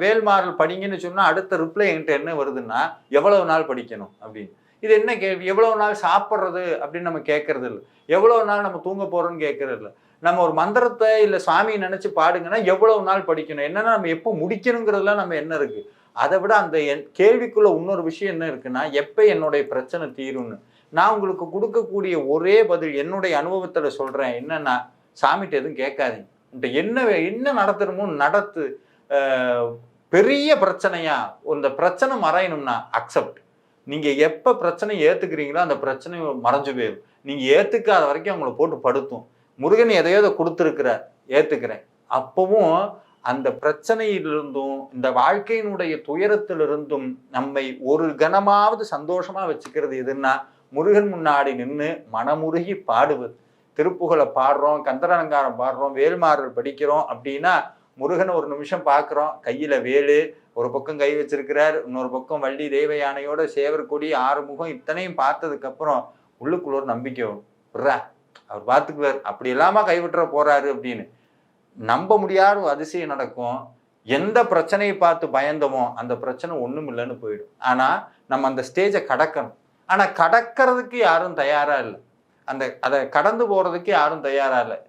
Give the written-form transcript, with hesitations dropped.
வேல்மாறல் படிங்கன்னு சொன்னா அடுத்த ரிப்ளை என்கிட்ட என்ன வருதுன்னா எவ்வளவு நாள் படிக்கணும் அப்படின்னு. இது என்ன கேள்வி? எவ்வளவு நாள் சாப்பிட்றது அப்படின்னு நம்ம கேட்கறது இல்லை. எவ்வளவு நாள் நம்ம தூங்க போறோம்னு கேட்கறது இல்லை. நம்ம ஒரு மந்திரத்தை இல்ல சாமியை நினைச்சு பாடுங்கன்னா எவ்வளவு நாள் படிக்கணும், என்னன்னா நம்ம எப்போ முடிக்கணுங்கிறதுலாம் நம்ம என்ன இருக்கு. அதை விட அந்த கேள்விக்குள்ள இன்னொரு விஷயம் என்ன இருக்குன்னா, எப்ப என்னுடைய பிரச்சனை தீரும்னு. நான் உங்களுக்கு கொடுக்கக்கூடிய ஒரே பதில் என்னுடைய அனுபவத்துல சொல்றேன் என்னன்னா, சாமிகிட்ட எதுவும் கேட்காதீங்க. என்ன என்ன நடத்தணுமோ நடத்து. பெரிய பிரச்சனையா இந்த பிரச்சனை மறையணும்னா அக்செப்ட். நீங்க எப்ப பிரச்சனை ஏத்துக்கிறீங்களோ அந்த பிரச்சனை மறைஞ்சு போயிடும். நீங்க ஏத்துக்காத வரைக்கும் அவங்கள போட்டு படுத்தும். முருகன் எதையோ கொடுத்திருக்கிறார், ஏத்துக்கிறேன். அப்பவும் அந்த பிரச்சனையிலிருந்தும் இந்த வாழ்க்கையினுடைய துயரத்திலிருந்தும் நம்மை ஒரு கணமாவது சந்தோஷமா வச்சுக்கிறது எதுன்னா, முருகன் முன்னாடி நின்று மனமுருகி பாடுவது. திருப்புகழை பாடுறோம், கந்தரலங்காரம் பாடுறோம், வேல்மாறல் படிக்கிறோம் அப்படின்னா முருகனை ஒரு நிமிஷம் பார்க்குறோம். கையில வேலு, ஒரு பக்கம் கை வச்சிருக்கிறார், இன்னொரு பக்கம் வள்ளி தெய்வ யானையோட சேவர் கொடி, ஆறுமுகம், இத்தனையும் பார்த்ததுக்கு அப்புறம் உள்ளுக்குள்ள ஒரு நம்பிக்கை வரும். அவர் பார்த்துக்குவார், அப்படி இல்லாம கைவிட்டுற போறாரு அப்படின்னு. நம்ப முடியாத ஒரு அதிசயம் நடக்கும். எந்த பிரச்சனையை பார்த்து பயந்தோமோ அந்த பிரச்சனை ஒண்ணும் இல்லைன்னு போயிடும். ஆனா நம்ம அந்த ஸ்டேஜை கடக்கணும். ஆனா கடக்கிறதுக்கு யாரும் தயாரா இல்லை. அதை கடந்து போறதுக்கு யாரும் தயாரா இல்லை.